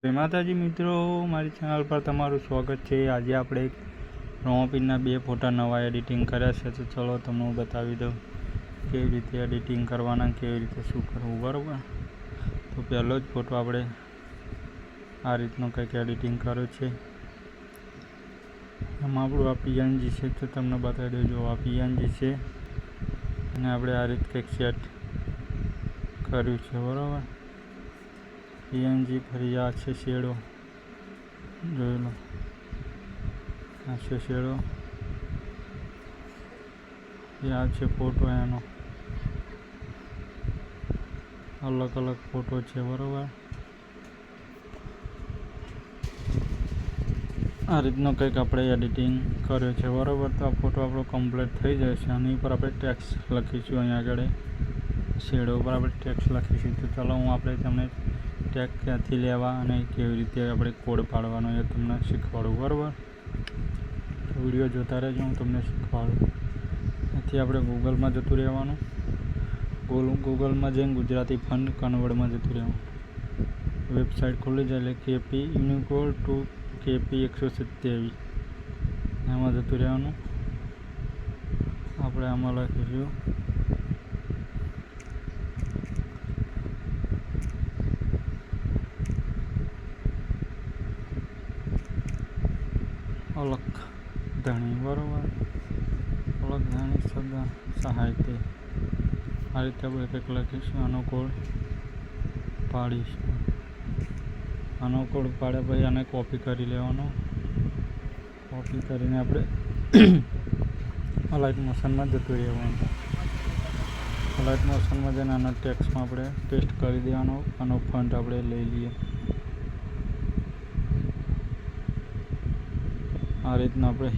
જય માતાજી મિત્રો, મારી ચેનલ પર તમારું સ્વાગત છે। આજે આપણે રોમાપીરના 2 ફોટા નવા એડિટિંગ કર્યા છે, તો ચલો તમને હું બતાવી દઉં કેવી રીતે એડિટિંગ કરવાના, કેવી રીતે શું કરવું, બરાબર। તો પહેલો જ ફોટો આપણે આ રીતનો કંઈક એડિટિંગ કર્યો છે। આમાં આપણું આ પીએનજી છે, તો તમને બતાવી દઉં। જો આ પીએનજી છે અને આપણે આ રીતે કંઈક સેટ કર્યું છે, બરાબર। પીએનજી ફરી આ છે શેડો, જોઈ લો, આ છે શેડો, આ છે ફોટો, એનો અલગ અલગ ફોટો છે, બરાબર। આ રીતનો કંઈક આપણે એડિટિંગ કર્યો છે, બરાબર। તો આ ફોટો આપણો કમ્પ્લીટ થઈ જાય છે। આની ઉપર આપણે ટેક્સ્ટ લખીશું, અહીંયા આગળ શેડો ઉપર આપણે ટેક્સ્ટ લખીશું। તો ચાલો હું આપણે તમને ટેગ ક્યાંથી લેવા અને કેવી રીતે આપણે કોડ પાડવાનો એ તમને શીખવાડું, બરાબર। વિડીયો જોતા રહેજો, હું તમને શીખવાડું। અહીંથી આપણે ગૂગલમાં જતું રહેવાનું, ગૂગલમાં જઈને ગુજરાતી ફંડ કન્વર્ટમાં જતું રહેવાનું, વેબસાઇટ ખુલી જાય એટલે કેપી યુનિકોડ ટુ કેપી 127 એમાં જતું રહેવાનું। આપણે આમાં લખીશું અલખ ધણી, બરાબર। અલખ ધણી સદા સાહિત્ય, આ રીતે આપણે કંઈક લખીશું। આનો કોડ પાડીશું, આનો કોડ પાડ્યા પછી આને કોપી કરી લેવાનો। કોપી કરીને આપણે અલાઇટ મોશનમાં જતું રહેવાનું। અલાઇટ મોશનમાં જઈને આના ટેક્સ્ટમાં આપણે પેસ્ટ કરી દેવાનો। આનો ફન્ટ આપણે લઈ લઈએ, આ રીતના આપણે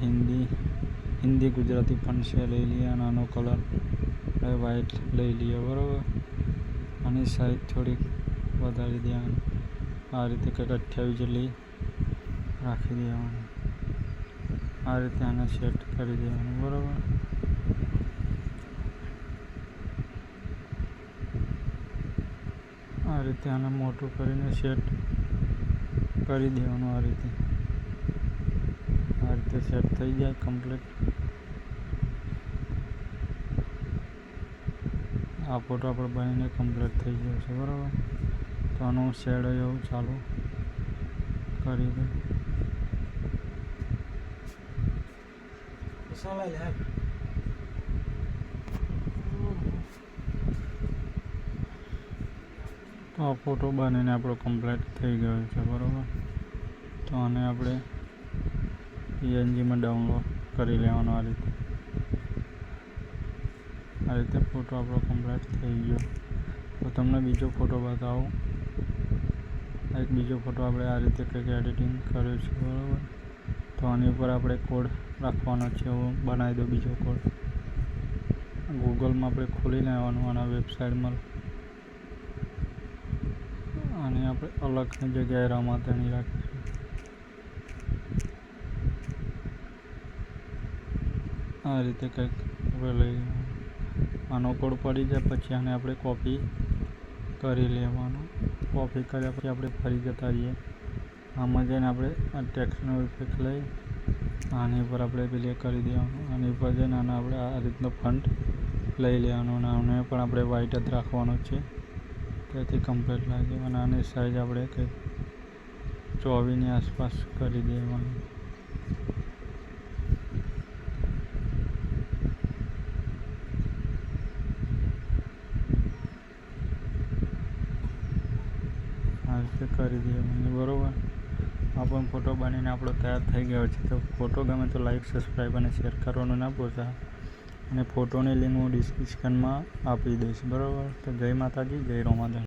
હિન્દી ગુજરાતી ફંટ છે લઈ લઈએ, અને આનો કલર આપણે વ્હાઈટ લઈ લઈએ, બરાબર। આની સાઈઝ થોડીક વધારી દેવાની, આ રીતે કંઈક 28 જેટલી રાખી દેવાની। આ રીતે આને સેટ કરી દેવાનું, બરાબર। આ રીતે આને મોટું કરીને સેટ કરી દેવાનું। આ રીતે સેટ થઈ જાય કમ્પ્લીટ। આ ફોટો આપણે બનીને કમ્પ્લીટ થઈ ગયો છે, બરાબર। તો આનું શેડો એવું ચાલુ કરી દઉં। તો આ ફોટો બનીને આપણો કમ્પ્લીટ થઈ ગયો છે, બરાબર। તો આને આપણે પીએનજીમાં ડાઉનલોડ કરી લેવાનો। આ રીતે ફોટો આપણો કમ્પ્લીટ થઈ ગયો। તો તમને બીજો ફોટો બતાવું। એક બીજો ફોટો આપણે આ રીતે કંઈક એડિટિંગ કર્યો છે, બરાબર। તો આની ઉપર આપણે કોડ રાખવાનો છે, હું બનાવી દઉં બીજો કોડ। ગૂગલમાં આપણે ખોલી લેવાનું, આના વેબસાઇટમાં આને આપણે અલગની જગ્યાએ રમાતણી રાખીશું। આ રીતે કંઈક આપણે લઈ લેવાનું, આનો કોડ પડી જાય પછી આને આપણે કોપી કરી લેવાનો। કોપી કર્યા પછી આપણે ફરી જતા રહીએ, આમાં જઈને આપણે આ ટેક્સ્ટનો ઇફેક્ટ લઈ આની ઉપર આપણે પ્લે કરી દેવાનું। આની ઉપર જઈને આને આપણે આ રીતનો ફન્ટ લઈ લેવાનો, અને આને પણ આપણે વ્હાઈટ જ રાખવાનો છે, તેથી કમ્પ્લીટ લાગે। અને આની સાઈઝ આપણે કંઈક 24ની આસપાસ કરી દેવાની। આ રીતે કરી દેવાની, બરાબર। આ પણ ફોટો બનીને આપણો તૈયાર થઈ ગયો છે। તો ફોટો ગમે તો લાઈક, સબસ્ક્રાઈબ અને શેર કરવાનું ના ભૂલતા, અને ફોટોની લિંક હું ડિસ્ક્રિપ્શનમાં આપી દઈશ, બરાબર। તો જય માતાજી, જય રોમાધણ।